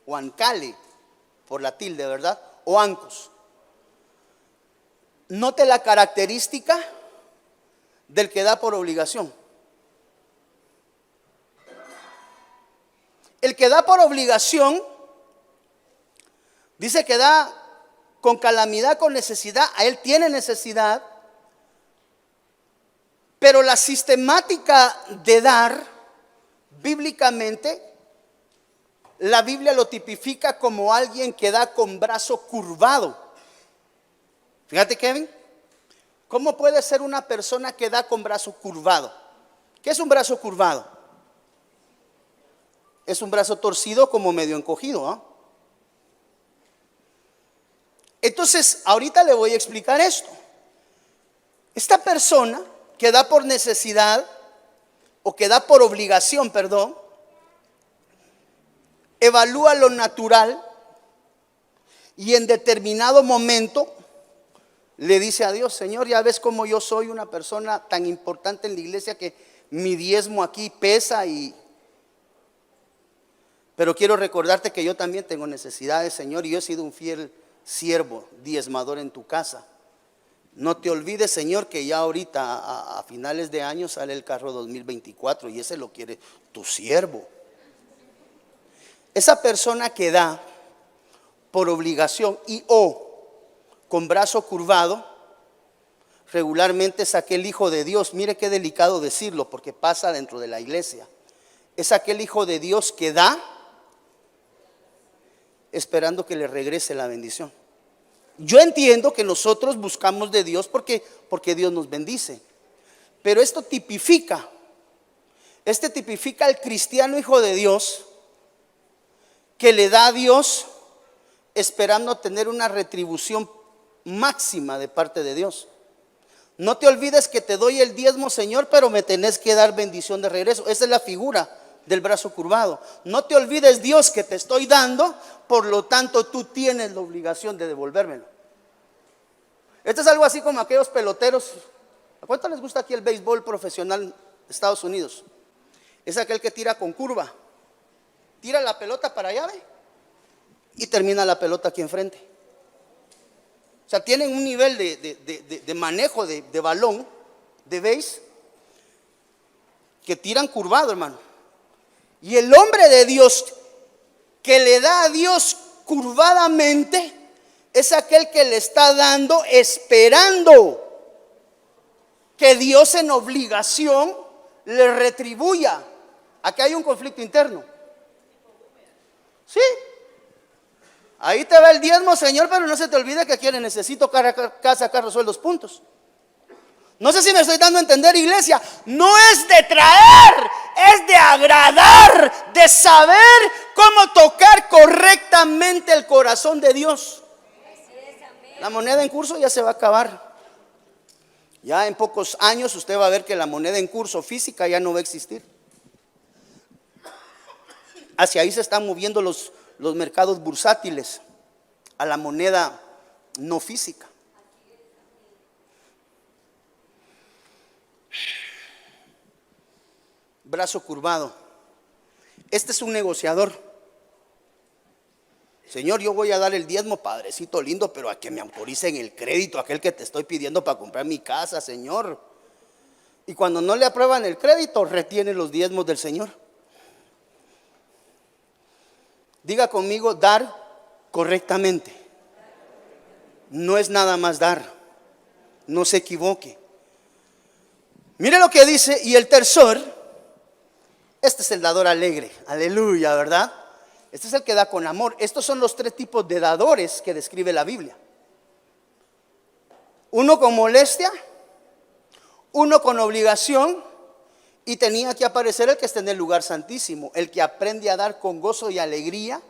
o ancale, por la tilde, ¿verdad? O ancos. Note la característica del que da por obligación. El que da por obligación dice que da con calamidad, con necesidad. A él tiene necesidad, pero la sistemática de dar, bíblicamente, la Biblia lo tipifica como alguien que da con brazo curvado. Fíjate, Kevin, ¿cómo puede ser una persona que da con brazo curvado? ¿Qué es un brazo curvado? Es un brazo torcido como medio encogido, ¿eh? Entonces, ahorita le voy a explicar esto. Esta persona que da por necesidad, o que da por obligación, perdón, evalúa lo natural y en determinado momento le dice a Dios: Señor, ya ves cómo yo soy una persona tan importante en la iglesia que mi diezmo aquí pesa, pero quiero recordarte que yo también tengo necesidades, Señor, y yo he sido un fiel siervo, diezmador en tu casa. No te olvides, Señor, que ya ahorita a finales de año sale el carro 2024 y ese lo quiere tu siervo. Esa persona que da por obligación y con brazo curvado, regularmente es aquel hijo de Dios. Mire qué delicado decirlo, porque pasa dentro de la iglesia. Es aquel hijo de Dios que da esperando que le regrese la bendición. Yo entiendo que nosotros buscamos de Dios porque Dios nos bendice, pero esto tipifica al cristiano hijo de Dios que le da a Dios esperando tener una retribución máxima de parte de Dios. No te olvides que te doy el diezmo, Señor, pero me tenés que dar bendición de regreso. Esa es la figura del brazo curvado. No te olvides, Dios, que te estoy dando, por lo tanto tú tienes la obligación de devolvérmelo. Esto es algo así como aquellos peloteros. ¿A cuánto les gusta aquí el béisbol profesional de Estados Unidos? Es aquel que tira con curva. Tira la pelota para allá, ¿ve? Y termina la pelota aquí enfrente. O sea, tienen un nivel de manejo de balón, de béis, que tiran curvado, hermano. Y el hombre de Dios que le da a Dios curvadamente es aquel que le está dando esperando que Dios en obligación le retribuya. Aquí hay un conflicto interno. Sí. Ahí te va el diezmo, Señor, pero no se te olvide que aquí le necesito sacar los sueldos, puntos. No sé si me estoy dando a entender, iglesia. No es de traer, es de agradar, de saber cómo tocar correctamente el corazón de Dios. La moneda en curso ya se va a acabar. Ya en pocos años usted va a ver que la moneda en curso física ya no va a existir. Hacia ahí se están moviendo los mercados bursátiles, a la moneda no física. Brazo curvado. Este es un negociador. Señor, yo voy a dar el diezmo, padrecito lindo, pero a que me autoricen el crédito, aquel que te estoy pidiendo para comprar mi casa, Señor. Y cuando no le aprueban el crédito, retiene los diezmos del Señor. Diga conmigo, dar correctamente. No es nada más dar. No se equivoque. Mire lo que dice, y el tercer, este es el dador alegre, aleluya, ¿verdad? Este es el que da con amor. Estos son los tres tipos de dadores que describe la Biblia. Uno con molestia, uno con obligación, y tenía que aparecer el que está en el lugar santísimo, el que aprende a dar con gozo y alegría.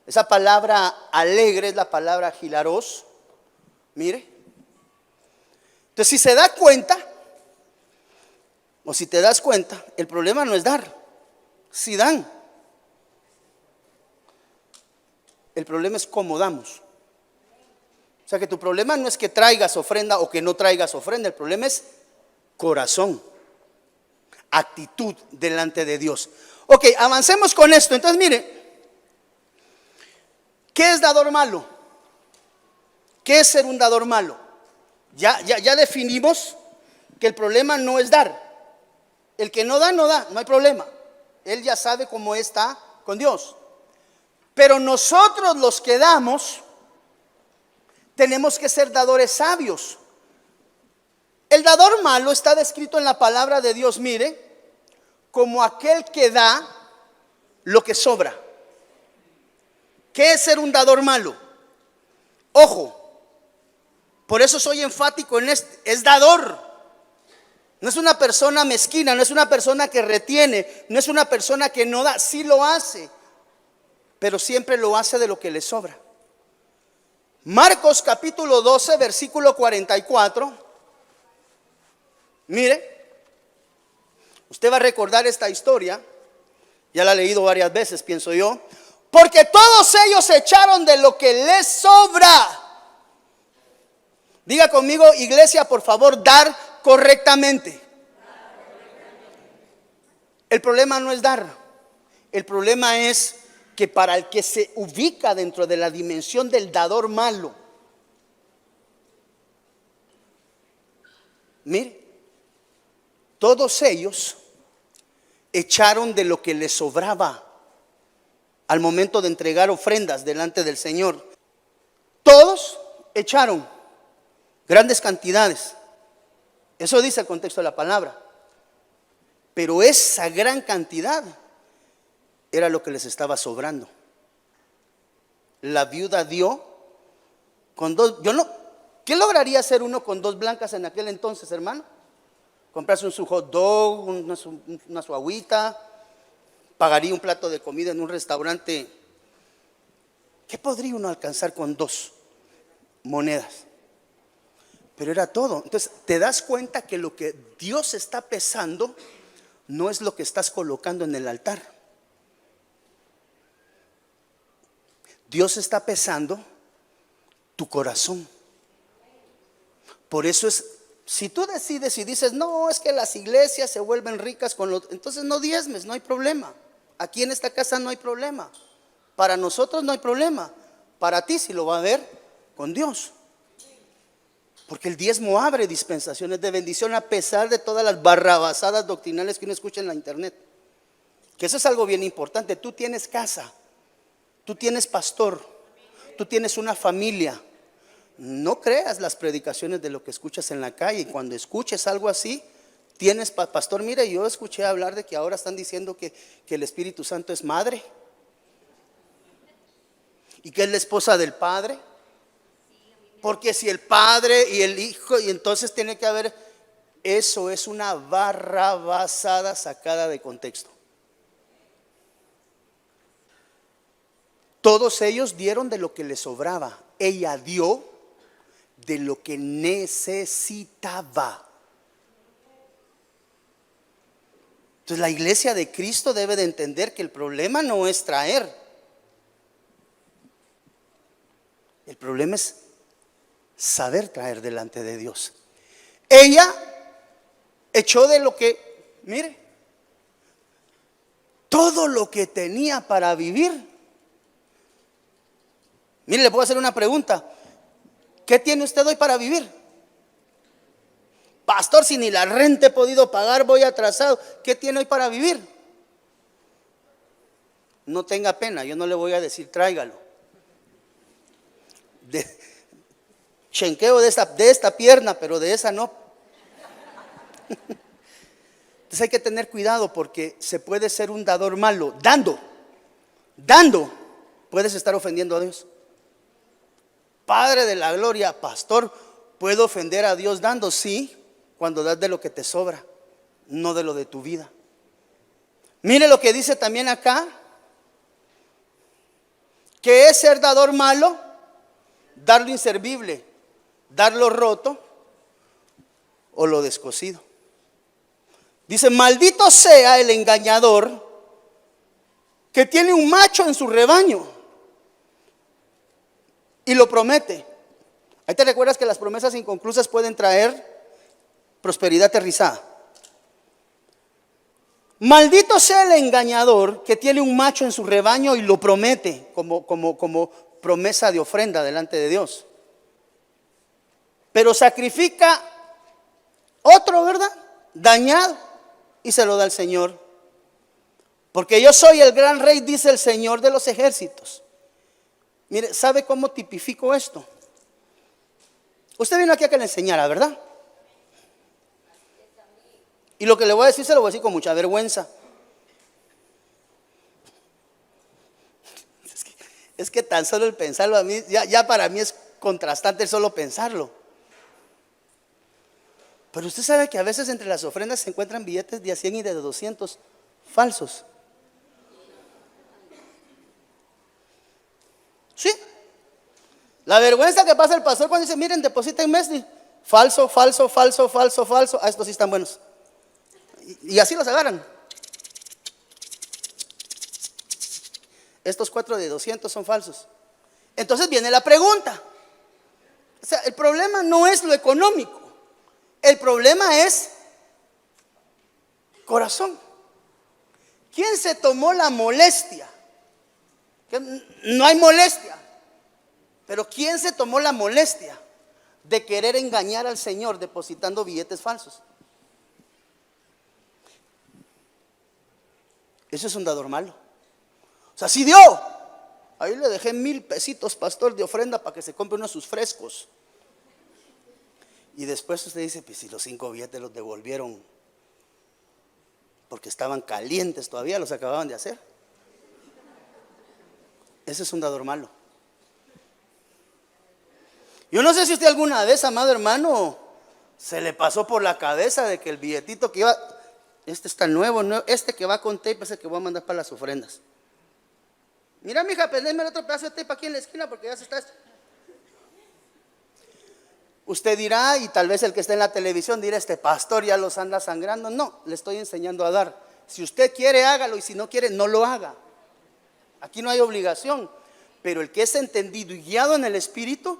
Esa palabra alegre es la palabra hilaros. Mire. Entonces, si se da cuenta, o si te das cuenta, el problema no es dar, si dan. El problema es cómo damos. O sea que tu problema no es que traigas ofrenda o que no traigas ofrenda. El problema es corazón, actitud delante de Dios. Ok, avancemos con esto. Entonces mire, ¿qué es dador malo? ¿Qué es ser un dador malo? Ya definimos que el problema no es dar. El que no da, no hay problema. Él ya sabe cómo está con Dios. Pero nosotros los que damos, tenemos que ser dadores sabios. El dador malo está descrito en la palabra de Dios, mire, como aquel que da lo que sobra. ¿Qué es ser un dador malo? Ojo, por eso soy enfático en esto, es dador. No es una persona mezquina, no es una persona que retiene, no es una persona que no da, sí lo hace, pero siempre lo hace de lo que le sobra. Marcos capítulo 12, versículo 44. Mire, usted va a recordar esta historia, ya la ha leído varias veces, pienso yo. Porque todos ellos echaron de lo que les sobra. Diga conmigo, iglesia, por favor, dar correctamente. El problema no es dar, el problema es que para el que se ubica dentro de la dimensión del dador malo, mire, todos ellos echaron de lo que les sobraba al momento de entregar ofrendas delante del Señor. Todos echaron grandes cantidades. Eso dice el contexto de la palabra. Pero esa gran cantidad era lo que les estaba sobrando. La viuda dio con dos. ¿Qué lograría hacer uno con dos blancas en aquel entonces, hermano? Comprarse su hot dog, una su agüita, pagaría un plato de comida en un restaurante. ¿Qué podría uno alcanzar con dos monedas? Pero era todo. Entonces te das cuenta que lo que Dios está pesando no es lo que estás colocando en el altar. Dios está pesando tu corazón. Por eso es, si tú decides y dices, no, es que las iglesias se vuelven ricas con los, entonces no diezmes, no hay problema. Aquí en esta casa no hay problema. Para nosotros no hay problema. Para ti sí lo va a ver con Dios. Porque el diezmo abre dispensaciones de bendición a pesar de todas las barrabasadas doctrinales que uno escucha en la internet. Que eso es algo bien importante. Tú tienes casa, tú tienes pastor, tú tienes una familia. No creas las predicaciones de lo que escuchas en la calle. Y cuando escuches algo así, tienes pastor. Mire, yo escuché hablar de que ahora están diciendo que el Espíritu Santo es madre y que es la esposa del Padre. Porque si el Padre y el Hijo, y entonces tiene que haber, eso es una barrabasada sacada de contexto. Todos ellos dieron de lo que les sobraba. Ella dio de lo que necesitaba. Entonces la iglesia de Cristo debe de entender que el problema no es traer. El problema es saber traer delante de Dios. Ella echó de lo que, mire, todo lo que tenía para vivir. Mire, le puedo hacer una pregunta. ¿Qué tiene usted hoy para vivir? Pastor, si ni la renta he podido pagar, voy atrasado. ¿Qué tiene hoy para vivir? No tenga pena, yo no le voy a decir tráigalo. Chenqueo de esta pierna, pero de esa no. Entonces hay que tener cuidado porque se puede ser un dador malo. Dando, puedes estar ofendiendo a Dios. Padre de la gloria, pastor, ¿puedo ofender a Dios dando? Sí, cuando das de lo que te sobra, no de lo de tu vida. Mire lo que dice también acá, que es ser dador malo, dar lo inservible, dar lo roto o lo descosido. Dice, maldito sea el engañador que tiene un macho en su rebaño y lo promete. Ahí te recuerdas que las promesas inconclusas pueden traer prosperidad aterrizada. Maldito sea el engañador que tiene un macho en su rebaño y lo promete como promesa de ofrenda delante de Dios. Pero sacrifica otro, ¿verdad? Dañado, y se lo da al Señor. Porque yo soy el gran rey, dice el Señor de los ejércitos. Mire, ¿sabe cómo tipifico esto? Usted vino aquí a que le enseñara, ¿verdad? Y lo que le voy a decir, se lo voy a decir con mucha vergüenza. Es que tan solo el pensarlo a mí, ya para mí es contrastante el solo pensarlo. Pero usted sabe que a veces entre las ofrendas se encuentran billetes de 100 y de 200 falsos. Sí. La vergüenza que pasa el pastor cuando dice, miren, deposítenme, falso, falso, falso, falso, falso. Ah, estos sí están buenos. Y así los agarran. Estos 4 de 200 son falsos. Entonces viene la pregunta. O sea, el problema no es lo económico. El problema es corazón. ¿Quién se tomó la molestia? No hay molestia. Pero ¿quién se tomó la molestia de querer engañar al Señor depositando billetes falsos? Eso es un dador malo. O sea, sí dio. Ahí le dejé 1,000 pesitos, pastor, de ofrenda para que se compre uno de sus frescos. Y después usted dice, pues si los 5 billetes los devolvieron porque estaban calientes todavía, los acababan de hacer. Ese es un dador malo. Yo no sé si usted alguna vez, amado hermano, se le pasó por la cabeza de que el billetito que iba, este está nuevo, este que va con tape es el que voy a mandar para las ofrendas. Mira, mija, prendeme el otro pedazo de tape aquí en la esquina porque ya se está. Usted dirá, y tal vez el que está en la televisión dirá, este pastor ya los anda sangrando. No, le estoy enseñando a dar. Si usted quiere, hágalo, y si no quiere, no lo haga. Aquí no hay obligación. Pero el que es entendido y guiado en el Espíritu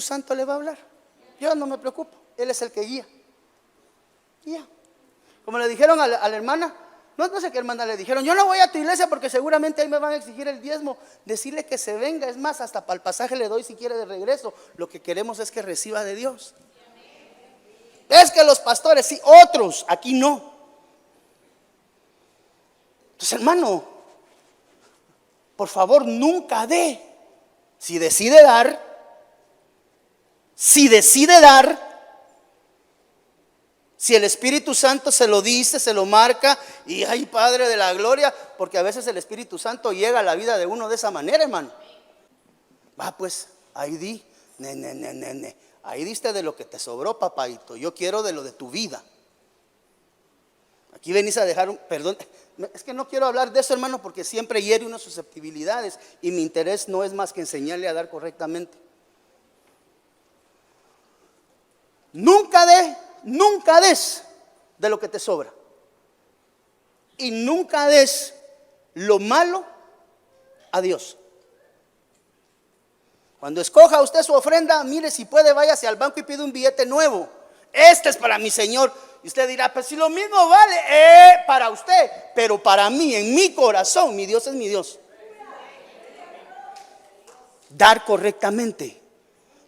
Santo le va a hablar. Yo no me preocupo, Él es el que guía. Guía. Como le dijeron a la hermana, no sé qué hermana le dijeron, yo no voy a tu iglesia porque seguramente ahí me van a exigir el diezmo. Decirle que se venga, es más, hasta para el pasaje le doy si quiere de regreso. Lo que queremos es que reciba de Dios. Es que los pastores sí, otros, aquí no. Entonces, hermano, por favor, nunca dé. Si decide dar, si el Espíritu Santo se lo dice, se lo marca, y ay, Padre de la gloria, porque a veces el Espíritu Santo llega a la vida de uno de esa manera, hermano. Va pues, ahí di, ahí diste de lo que te sobró, papaito. Yo quiero de lo de tu vida. Aquí venís a dejar perdón, es que no quiero hablar de eso, hermano, porque siempre hiere unas susceptibilidades y mi interés no es más que enseñarle a dar correctamente. nunca des de lo que te sobra. Y nunca des lo malo a Dios. Cuando escoja usted su ofrenda, mire, si puede, váyase al banco y pide un billete nuevo. Este es para mi Señor. Y usted dirá, pues si lo mismo vale, para usted, pero para mí, en mi corazón, mi Dios es mi Dios. Dar correctamente.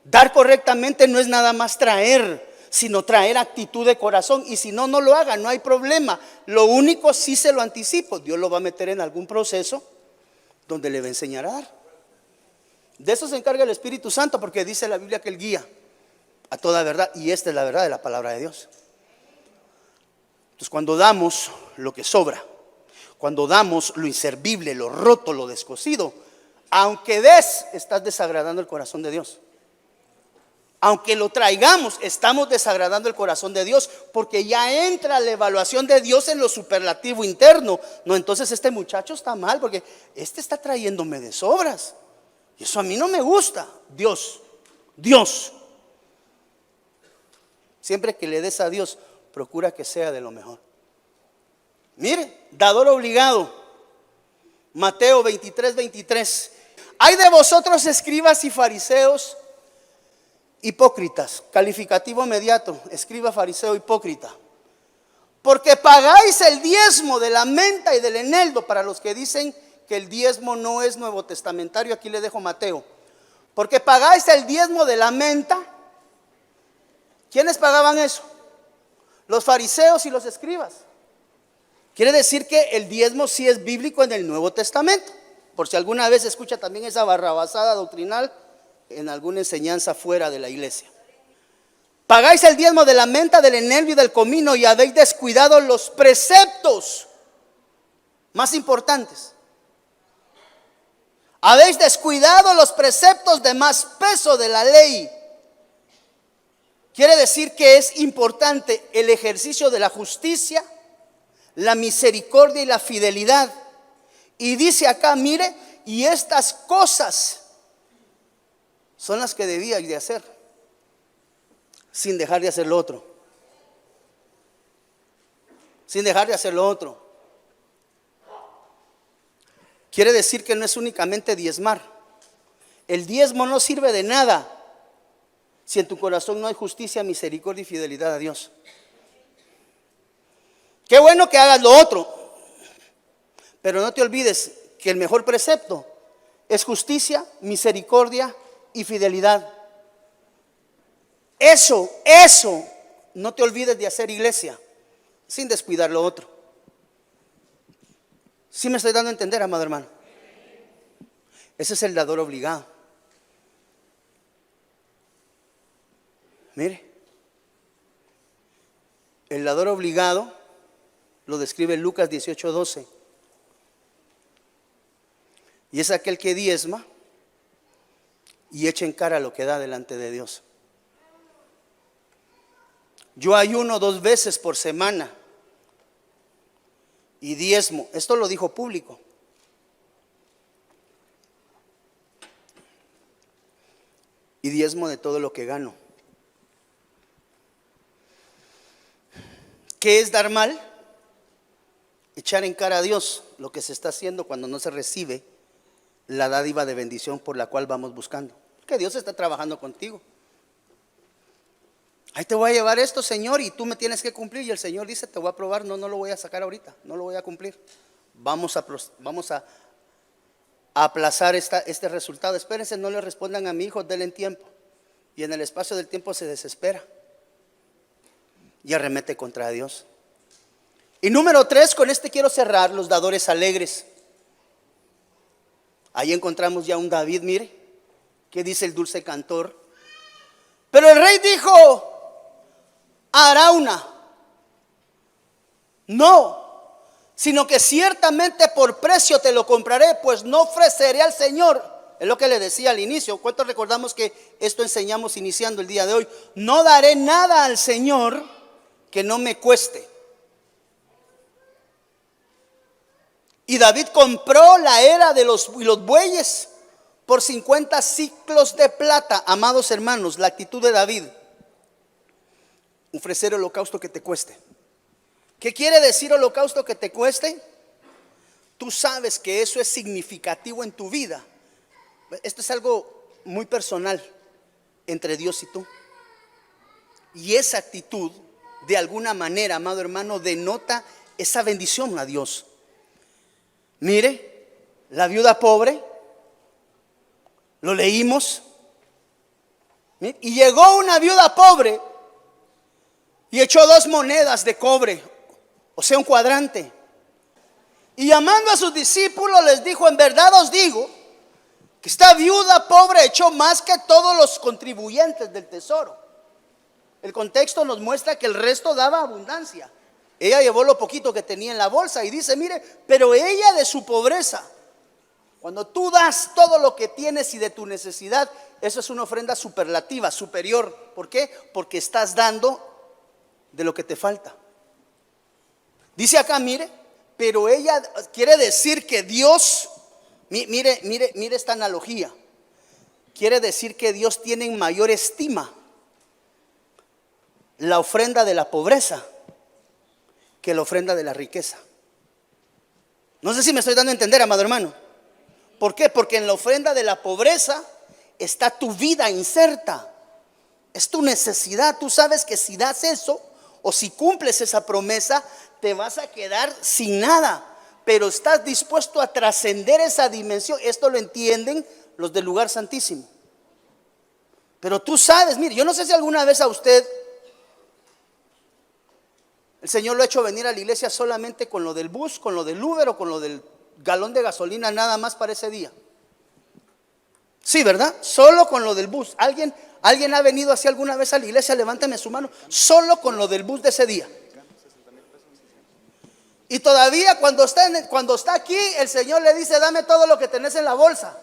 Dar correctamente no es nada más traer, sino traer actitud de corazón. Y si no, no lo haga, no hay problema. Lo único, sí se lo anticipo, Dios lo va a meter en algún proceso donde le va a enseñar a dar. De eso se encarga el Espíritu Santo, porque dice la Biblia que Él guía a toda verdad, y esta es la verdad de la palabra de Dios. Entonces, cuando damos lo que sobra, cuando damos lo inservible, lo roto, lo descosido, aunque des, estás desagradando el corazón de Dios. Aunque lo traigamos, estamos desagradando el corazón de Dios, porque ya entra la evaluación de Dios en lo superlativo interno. No, entonces este muchacho está mal, porque este está trayéndome de sobras. Y eso a mí no me gusta. Dios. Siempre que le des a Dios, procura que sea de lo mejor. Mire, dador obligado. Mateo 23:23. Hay de vosotros, escribas y fariseos, hipócritas. Calificativo inmediato. Escriba, fariseo, hipócrita. Porque pagáis el diezmo de la menta y del eneldo. Para los que dicen que el diezmo no es nuevo testamentario, aquí le dejo Mateo. Porque pagáis el diezmo de la menta. ¿Quiénes pagaban eso? Los fariseos y los escribas. Quiere decir que el diezmo sí es bíblico en el Nuevo Testamento. Por si alguna vez escucha también esa barrabasada doctrinal en alguna enseñanza fuera de la iglesia. Pagáis el diezmo de la menta, del eneldo y del comino, y habéis descuidado los preceptos más importantes. Habéis descuidado los preceptos de más peso de la ley. Quiere decir que es importante el ejercicio de la justicia, la misericordia y la fidelidad. Y dice acá, mire, y estas cosas son las que debíais de hacer, sin dejar de hacer lo otro. Sin dejar de hacer lo otro. Quiere decir que no es únicamente diezmar. El diezmo no sirve de nada si en tu corazón no hay justicia, misericordia y fidelidad a Dios. Qué bueno que hagas lo otro, pero no te olvides que el mejor precepto es justicia, misericordia y fidelidad. Eso, no te olvides de hacer, iglesia, sin descuidar lo otro. ¿Sí me estoy dando a entender, amado hermano? Ese es el dador obligado. Mire, el dador obligado lo describe Lucas 18:12. Y es aquel que diezma y echa en cara lo que da delante de Dios. Yo ayuno 2 veces por semana y diezmo. Esto lo dijo público. Y diezmo de todo lo que gano. ¿Qué es dar mal? Echar en cara a Dios lo que se está haciendo cuando no se recibe la dádiva de bendición por la cual vamos buscando. Que Dios está trabajando contigo. Ahí te voy a llevar esto, Señor, y tú me tienes que cumplir. Y el Señor dice, te voy a probar, no lo voy a sacar ahorita, no lo voy a cumplir. Vamos a aplazar este resultado. Espérense, no le respondan a mi hijo, denle en tiempo. Y en el espacio del tiempo se desespera y arremete contra Dios. Y número 3, con este quiero cerrar, los dadores alegres. Ahí encontramos ya un David, mire, que dice el dulce cantor. Pero el rey dijo a Arauna, no, sino que ciertamente por precio te lo compraré, pues no ofreceré al Señor. Es lo que le decía al inicio. ¿Cuántos recordamos que esto enseñamos iniciando el día de hoy? No daré nada al Señor que no me cueste. Y David compró la era de los bueyes por 50 siclos de plata. Amados hermanos, la actitud de David. ofrecer holocausto que te cueste. ¿Qué quiere decir holocausto que te cueste? Tú sabes que eso es significativo en tu vida. Esto es algo muy personal entre Dios y tú. Y esa actitud, de alguna manera, amado hermano, denota esa bendición a Dios. Mire, la viuda pobre, lo leímos. Y llegó una viuda pobre y echó 2 monedas de cobre, o sea, un cuadrante. Y llamando a sus discípulos les dijo: en verdad os digo que esta viuda pobre echó más que todos los contribuyentes del tesoro. El contexto nos muestra que el resto daba abundancia. Ella llevó lo poquito que tenía en la bolsa y dice: mire, pero ella de su pobreza. Cuando tú das todo lo que tienes y de tu necesidad, eso es una ofrenda superlativa, superior. ¿Por qué? Porque estás dando de lo que te falta. Dice acá, mire, pero ella, quiere decir que Dios, mire esta analogía. Quiere decir que Dios tiene en mayor estima la ofrenda de la pobreza que la ofrenda de la riqueza. No sé si me estoy dando a entender, amado hermano. ¿Por qué? Porque en la ofrenda de la pobreza está tu vida inserta. Es tu necesidad. Tú sabes que si das eso o si cumples esa promesa, te vas a quedar sin nada. Pero estás dispuesto a trascender esa dimensión. Esto lo entienden los del lugar santísimo. Pero tú sabes, mire, yo no sé si alguna vez a usted el Señor lo ha hecho venir a la iglesia solamente con lo del bus, con lo del Uber o con lo del galón de gasolina nada más para ese día. Sí, ¿verdad? Solo con lo del bus. ¿Alguien ha venido así alguna vez a la iglesia? Levántame su mano. Solo con lo del bus de ese día. Y todavía cuando está aquí, el Señor le dice: dame todo lo que tenés en la bolsa.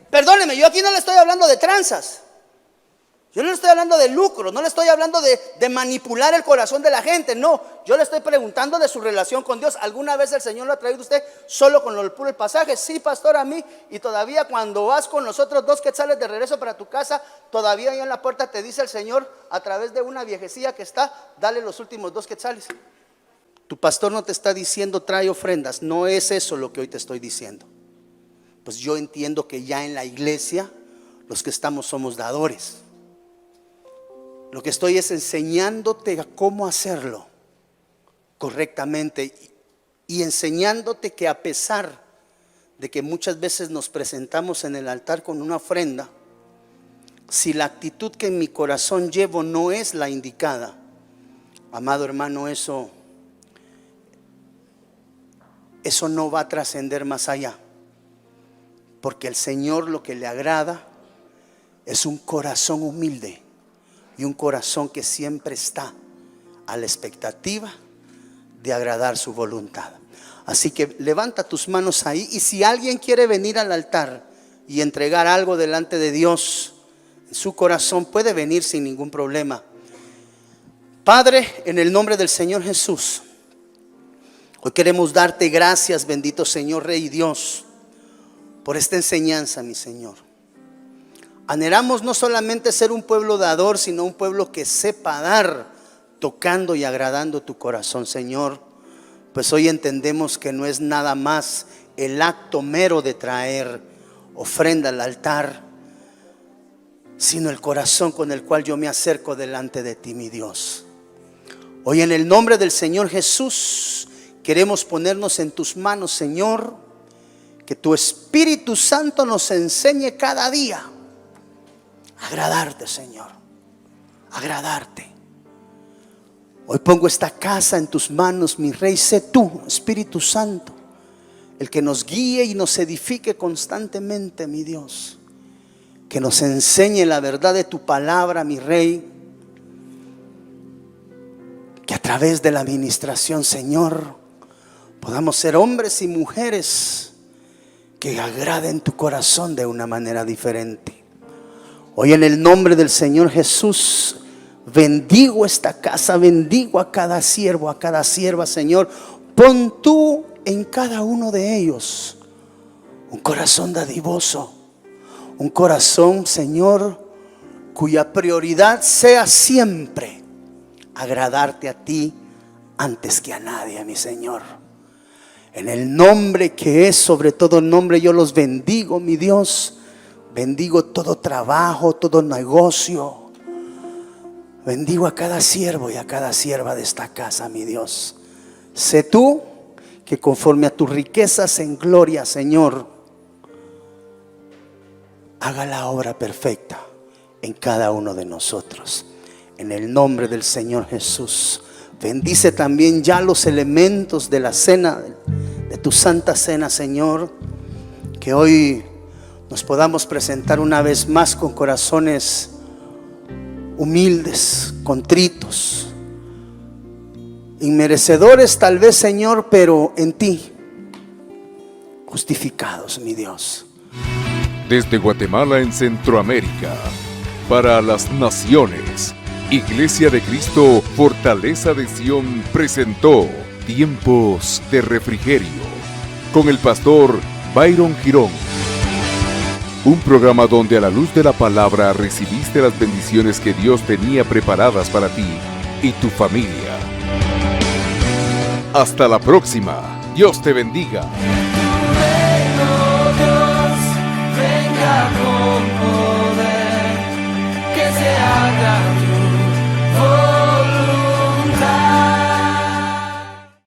Perdóneme, yo aquí no le estoy hablando de tranzas. Yo no le estoy hablando de lucro, no le estoy hablando de manipular el corazón de la gente. No, yo le estoy preguntando de su relación con Dios. ¿Alguna vez el Señor lo ha traído a usted solo con el puro pasaje? Sí, pastor, a mí. Y todavía cuando vas con los otros 2 quetzales de regreso para tu casa, todavía ahí en la puerta te dice el Señor a través de una viejecilla que está: dale los últimos 2 quetzales. Tu pastor no te está diciendo trae ofrendas. No es eso lo que hoy te estoy diciendo. Pues yo entiendo que ya en la iglesia los que estamos somos dadores. Lo que estoy es enseñándote a cómo hacerlo correctamente y enseñándote que a pesar de que muchas veces nos presentamos en el altar con una ofrenda, si la actitud que en mi corazón llevo no es la indicada, amado hermano, eso no va a trascender más allá. Porque el Señor lo que le agrada es un corazón humilde y un corazón que siempre está a la expectativa de agradar su voluntad. Así que levanta tus manos ahí, y si alguien quiere venir al altar y entregar algo delante de Dios en su corazón, puede venir sin ningún problema. Padre, en el nombre del Señor Jesús, hoy queremos darte gracias, bendito Señor, Rey y Dios, por esta enseñanza, mi Señor. Anhelamos no solamente ser un pueblo dador, sino un pueblo que sepa dar, tocando y agradando tu corazón, Señor. Pues hoy entendemos que no es nada más el acto mero de traer ofrenda al altar, sino el corazón con el cual yo me acerco delante de ti, mi Dios. Hoy en el nombre del Señor Jesús queremos ponernos en tus manos, Señor. Que tu Espíritu Santo nos enseñe cada día a agradarte, Señor, agradarte. Hoy pongo esta casa en tus manos, mi Rey. Sé tú, Espíritu Santo, el que nos guíe y nos edifique constantemente, mi Dios. Que nos enseñe la verdad de tu palabra, mi Rey. Que a través de la administración, Señor, podamos ser hombres y mujeres que agraden tu corazón de una manera diferente. Hoy en el nombre del Señor Jesús bendigo esta casa, bendigo a cada siervo, a cada sierva, Señor. Pon tú en cada uno de ellos un corazón dadivoso, un corazón, Señor, cuya prioridad sea siempre agradarte a ti antes que a nadie, mi Señor. En el nombre que es sobre todo nombre, yo los bendigo, mi Dios. Bendigo todo trabajo, todo negocio. Bendigo a cada siervo y a cada sierva de esta casa, mi Dios. Sé tú que conforme a tus riquezas en gloria, Señor, haga la obra perfecta en cada uno de nosotros. En el nombre del Señor Jesús. Bendice también ya los elementos de la cena, de tu santa cena, Señor. Que hoy nos podamos presentar una vez más con corazones humildes, contritos, inmerecedores tal vez, Señor, pero en ti justificados, mi Dios. Desde Guatemala en Centroamérica, para las naciones, Iglesia de Cristo, Fortaleza de Sion, presentó Tiempos de Refrigerio con el pastor Byron Girón. Un programa donde a la luz de la palabra recibiste las bendiciones que Dios tenía preparadas para ti y tu familia. Hasta la próxima. Dios te bendiga. Venga con poder, que se haga